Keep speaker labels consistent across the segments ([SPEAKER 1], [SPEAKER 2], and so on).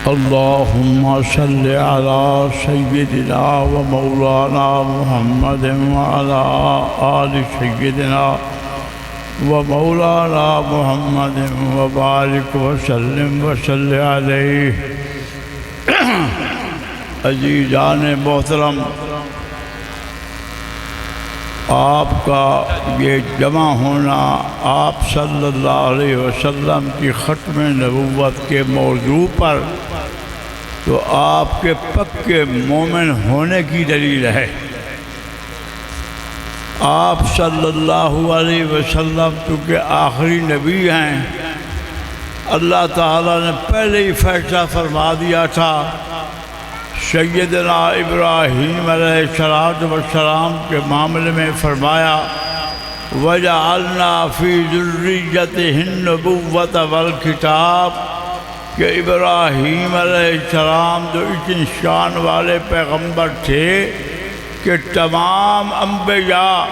[SPEAKER 1] اللهم صل على سيدنا ومولانا محمد وعلى آل سيدنا ومولانا محمد وبارك وسلم وصل عليه۔ عزیزان محترم، آپ کا یہ جمع ہونا آپ صلی اللہ علیہ وسلم کی ختم نبوت کے موضوع پر تو آپ کے پکے مومن ہونے کی دلیل ہے۔ آپ صلی اللہ علیہ وسلم چونکہ آخری نبی ہیں، اللہ تعالیٰ نے پہلے ہی فیصلہ فرما دیا تھا۔ سیدنا ابراہیم علیہ السلام کے معاملے میں فرمایا وَجَعَلْنَا فِي ذُرِّيَّتِهِ النُّبُوَّةَ وَالْكِتَابَ کہ ابراہیم علیہ السلام جو اتنی شان والے پیغمبر تھے کہ تمام انبیاء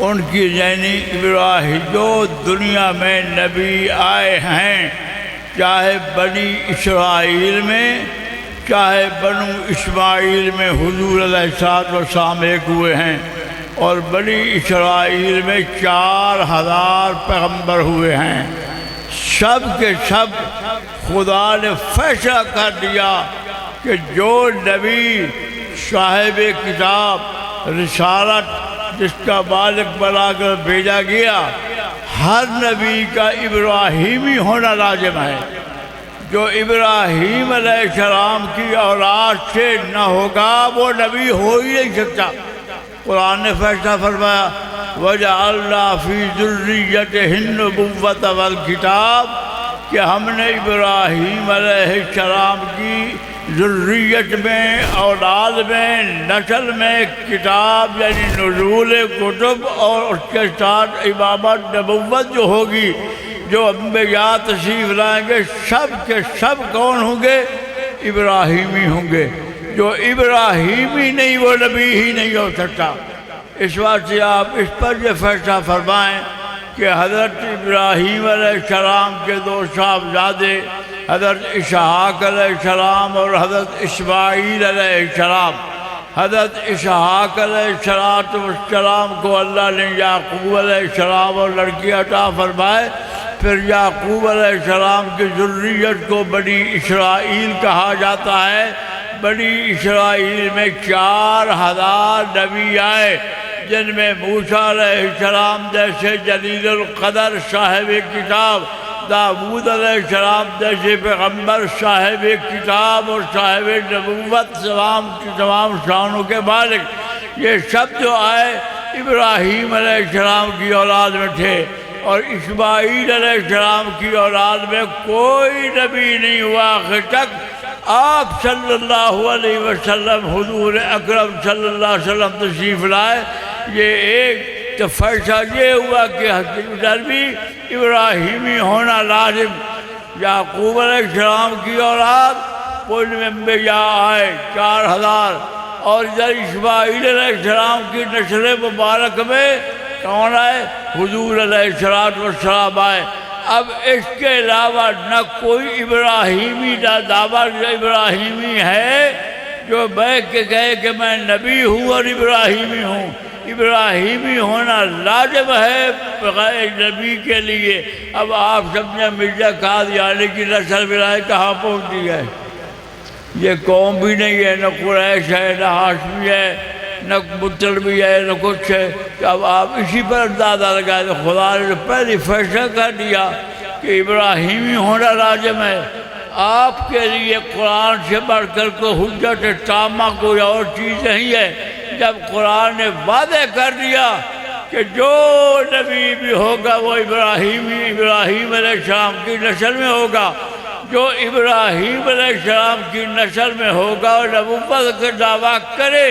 [SPEAKER 1] ان کی یعنی ابراہیم جو دنیا میں نبی آئے ہیں، چاہے بنی اسرائیل میں چاہے بنو اسماعیل میں حضور علیہ السلام ایک ہوئے ہیں، اور بنی اسرائیل میں 4000 پیغمبر ہوئے ہیں، سب کے سب خدا نے فیصلہ کر دیا کہ جو نبی صاحب کتاب رسالت جس کا مالک بنا کر بھیجا گیا، ہر نبی کا ابراہیمی ہونا لازم ہے۔ جو ابراہیم علیہ السلام کی اولاد سے نہ ہوگا وہ نبی ہو ہی نہیں سکتا۔ قرآن نے فیصلہ فرمایا وَجَعَلْنَا فِي ذُرِّيَّتِهِ النُّبُوَّةَ وَالْكِتَابَ کہ ہم نے ابراہیم علیہ السلام کی ذریت میں، اولاد میں، نسل میں کتاب یعنی نزول کتب، اور اس کے ساتھ امامت نبوت جو ہوگی، جو انبیاء تشریف لائیں گے سب کے سب کون ہوں گے؟ ابراہیمی ہوں گے۔ جو ابراہیمی نہیں وہ نبی ہی نہیں ہو سکتا۔ اس واسطے آپ اس پر یہ فیصلہ فرمائیں کہ حضرت ابراہیم علیہ السلام کے دو صاحبزادے حضرت اسحاق علیہ السلام اور حضرت اسماعیل علیہ السلام، حضرت اسحاق علیہ السلام کو اللہ نے یعقوب علیہ السلام اور لڑکی عطا فرمائے، پھر یعقوب علیہ السلام کی ذریت کو بنی اسرائیل کہا جاتا ہے۔ بنی اسرائیل میں 4000 نبی آئے، جن میں موسیٰ علیہ السلام جیسے جلیل القدر صاحب کتاب، داؤد علیہ السلام جیسے پیغمبر صاحب کتاب اور صاحب نبوت، تمام شانوں کے مالک، یہ سب جو آئے ابراہیم علیہ السلام کی اولاد میں تھے، اور اسماعیل علیہ السلام کی اولاد میں کوئی نبی نہیں ہوا آخر تک۔ آپ صلی اللہ علیہ وسلم حضور اکرم صلی اللہ علیہ وسلم تشریف لائے، یہ ایک تو فیصلہ یہ ہوا کہ نبی ابراہیمی ہونا لازم۔ یعقوب علیہ السلام کی اولاد وہ انبیاء آئے 4000، اور ادھر اسماعیل علیہ السلام کی نسل مبارک میں کون آئے؟ حضور علیہ السلام آئے۔ اب اس کے علاوہ نہ کوئی ابراہیمی نہ دعویٰ ابراہیمی ہے جو میں کہے کہ میں نبی ہوں اور ابراہیمی ہوں۔ ابراہیمی ہونا لازم ہے بغیر نبی کے لیے۔ اب آپ سمجھیں مرزا قادیانی کی نسل ملائے کہاں پہنچی ہے؟ یہ قوم بھی نہیں ہے، نہ قریش ہے، نہ ہاشمی ہے، نہ مطلبی ہے، نہ کچھ ہے۔ کہ اب آپ اسی پر اندازہ لگائیں تو خدا نے پہلے فیصلہ کر دیا کہ ابراہیمی ہونا لازم ہے۔ آپ کے لیے قرآن سے بڑھ کر کو حجت تامہ کوئی اور چیز نہیں ہے۔ جب قرآن نے وعدے کر دیا کہ جو نبی بھی ہوگا وہ ابراہیم علیہ السلام کی نسل میں ہوگا، جو ابراہیم علیہ السلام کی نسل میں ہوگا اور نبوت کا دعویٰ کرے،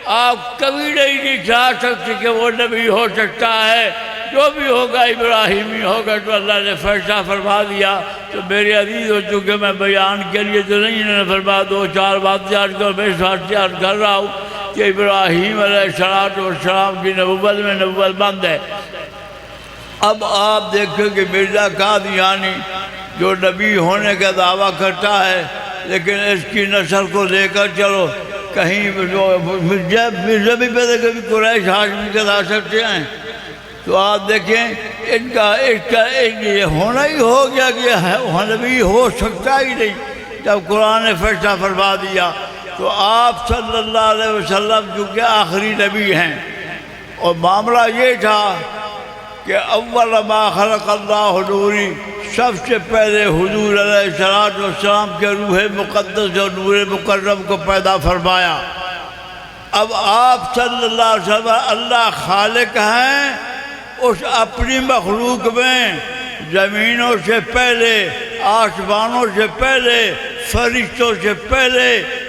[SPEAKER 1] آپ کبھی نہیں جا سکتے کہ وہ نبی ہو سکتا ہے۔ جو بھی ہوگا ابراہیمی ہوگا۔ تو اللہ نے فیصلہ فرما دیا۔ تو میرے عزیز ہو چکے میں بیان کے لیے تو نہیں، انہوں نے فرما 2-4 بات یاد کرو، میں ساتھ یاد کر رہا ہوں کہ ابراہیم علیہ السلام کی نبوت میں نبوت بند ہے۔ اب آپ دیکھیں کہ مرزا قادیانی جو نبی ہونے کا دعویٰ کرتا ہے لیکن اس کی نسل کو لے کر چلو کہیں مرزا بھی پیدا کبھی قریش ہاشمی کے لا سکتے ہیں، تو آپ دیکھیں ان کا یہ ہونا ہی ہو گیا کہ نبی ہو سکتا ہی نہیں۔ جب قرآن نے فیصلہ فرما دیا تو آپ صلی اللہ علیہ وسلم چونکہ آخری نبی ہیں، اور معاملہ یہ تھا کہ اول ما خلق اللہ نوری، سب سے پہلے حضور علیہ السلام کے روح مقدس اور نور مکرم کو پیدا فرمایا۔ اب آپ صلی اللہ علیہ وسلم اللہ خالق ہیں، اس اپنی مخلوق میں زمینوں سے پہلے، آسمانوں سے پہلے، فرشتوں سے پہلے،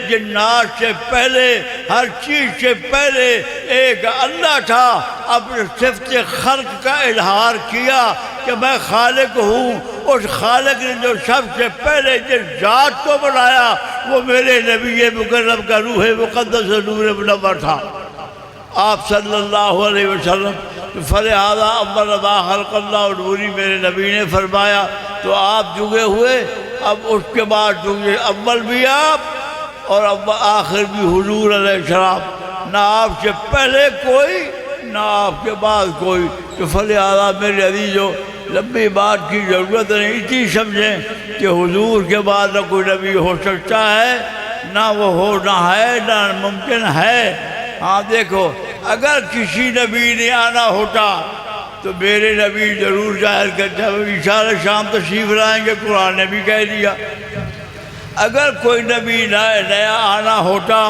[SPEAKER 1] جنات سے پہلے، ہر چیز سے پہلے ایک اللہ تھا۔ اپنے صفت خلق کا اظہار کیا کہ میں خالق ہوں۔ اس خالق نے جو سب سے پہلے جس ذات کو بنایا وہ میرے نبی مکرم کا روح مقدس و نور منور تھا، آپ صلی اللہ علیہ وسلم۔ فلہذا اول ما خلق اللہ نوری میرے نبی نے فرمایا، تو آپ جگے ہوئے۔ اب اس کے بعد جگے اول بھی آپ اور اب آخر بھی حضور علیہ السلام، نہ آپ سے پہلے کوئی نہ آپ کے بعد کوئی۔ تو فلہذا میرے عزیزو لمبی بات کی ضرورت نہیں، اتنی سمجھیں کہ حضور کے بعد نہ کوئی نبی ہو سکتا ہے، نہ وہ ہونا ہے، نہ ممکن ہے۔ ہاں دیکھو، اگر کسی نبی نے آنا ہوتا تو میرے نبی ضرور ظاہر کرتا، عیسیٰ علیہ السلام تشریف لائیں گے، قرآن نے بھی کہہ دیا۔ اگر کوئی نبی نیا آنا ہوتا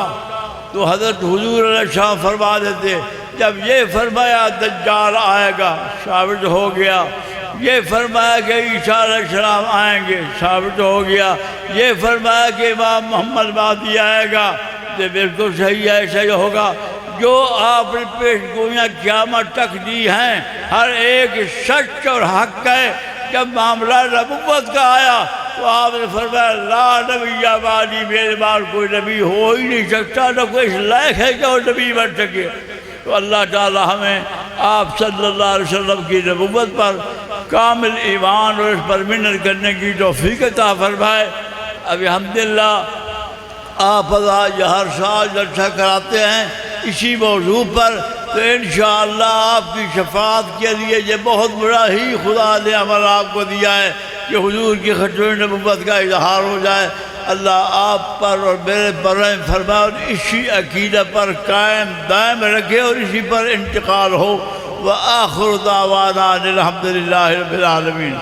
[SPEAKER 1] تو حضرت حضور علیہ السلام فرما دیتے۔ جب یہ فرمایا دجال آئے گا، ثابت ہو گیا۔ یہ فرمایا کہ عیسیٰ علیہ السلام آئیں گے، ثابت ہو گیا۔ یہ فرمایا کہ امام محمد مہدی آئے گا، یہ بالکل صحیح ہے، ایسا ہی ہوگا۔ جو آپ نے پیش گوئیاں قیامت تک دی ہیں، ہر ایک سچ اور حق ہے۔ جب معاملہ نبوت کا آیا تو آپ نے فرمایا لا نبی بعدی، میرے بعد کوئی نبی ہو ہی نہیں سکتا، نہ کوئی اس لائق ہے کہ وہ نبی بن سکے۔ تو اللہ تعالی ہمیں آپ صلی اللہ علیہ وسلم کی نبوت پر کامل ایمان اور اس پر منت کرنے کی توفیق عطا فرمائے۔ ابھی الحمدللہ آپ آج ہر سال جلسہ کراتے ہیں اسی موضوع پر، تو انشاءاللہ آپ کی شفاعت کے لیے یہ بہت بڑا ہی خدا نے عمل آپ کو دیا ہے کہ حضور کی ختم نبوت کا اظہار ہو جائے۔ اللہ آپ پر اور میرے پر رحم فرمائے اور اسی عقیدہ پر قائم دائم رکھے اور اسی پر انتقال ہو۔ وآخر دعوانا الحمدللہ رب العالمین۔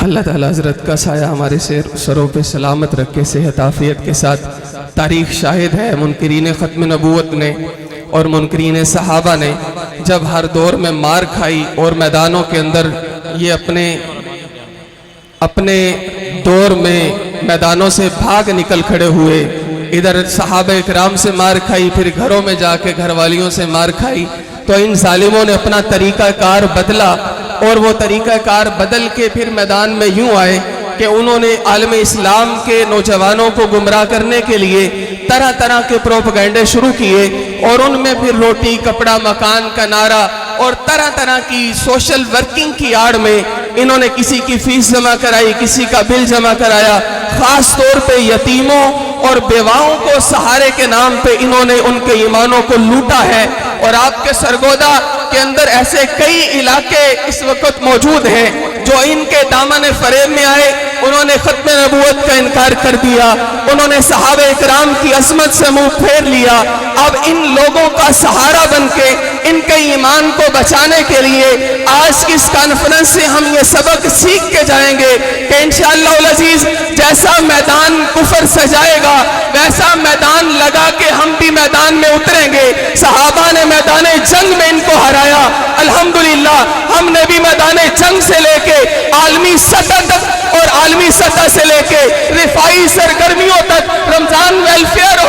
[SPEAKER 2] اللہ تعالیٰ حضرت کا سایہ ہمارے سروں پہ سلامت رکھے، صحت عافیت کے ساتھ۔ تاریخ شاہد ہے منکرین ختم نبوت نے اور منکرین صحابہ نے جب ہر دور میں مار کھائی اور میدانوں کے اندر یہ اپنے دور میں میدانوں سے بھاگ نکل کھڑے ہوئے، ادھر صحابہ اکرام سے مار کھائی، پھر گھروں میں جا کے گھر والیوں سے مار کھائی، تو ان ظالموں نے اپنا طریقہ کار بدلا، اور وہ طریقہ کار بدل کے پھر میدان میں یوں آئے کہ انہوں نے عالم اسلام کے نوجوانوں کو گمراہ کرنے کے لیے طرح طرح کے پروپیگنڈے شروع کیے، اور ان میں پھر روٹی کپڑا مکان کا نعرہ اور طرح طرح کی سوشل ورکنگ کی آڑ میں انہوں نے کسی کی فیس جمع کرائی، کسی کا بل جمع کرایا، خاص طور پہ یتیموں اور بیواؤں کو سہارے کے نام پہ انہوں نے ان کے ایمانوں کو لوٹا ہے۔ اور آپ کے سرگودا کے اندر ایسے کئی علاقے اس وقت موجود ہیں جو ان کے دامن فریب میں آئے، انہوں نے ختم نبوت کا انکار کر دیا، انہوں نے صحابہ اکرام کی عظمت سے منہ پھیر لیا۔ اب ان لوگوں کا سہارا بن کے ان کے ایمان کو بچانے کے لیے آج کی اس کانفرنس سے ہم یہ سبق سیکھ کے جائیں گے کہ انشاءاللہ العزیز جیسا میدان کفر سجائے گا ویسا میدان لگا کے ہم بھی میدان میں اتریں گے۔ صحابہ نے میدان جنگ میں ان کو ہرایا، الحمدللہ ہم نے بھی میدان جنگ سے لے کے عالمی سطح تک اور عالمی سطح سے لے کے رفاعی سرگرمیوں تک، رمضان ویلفیئر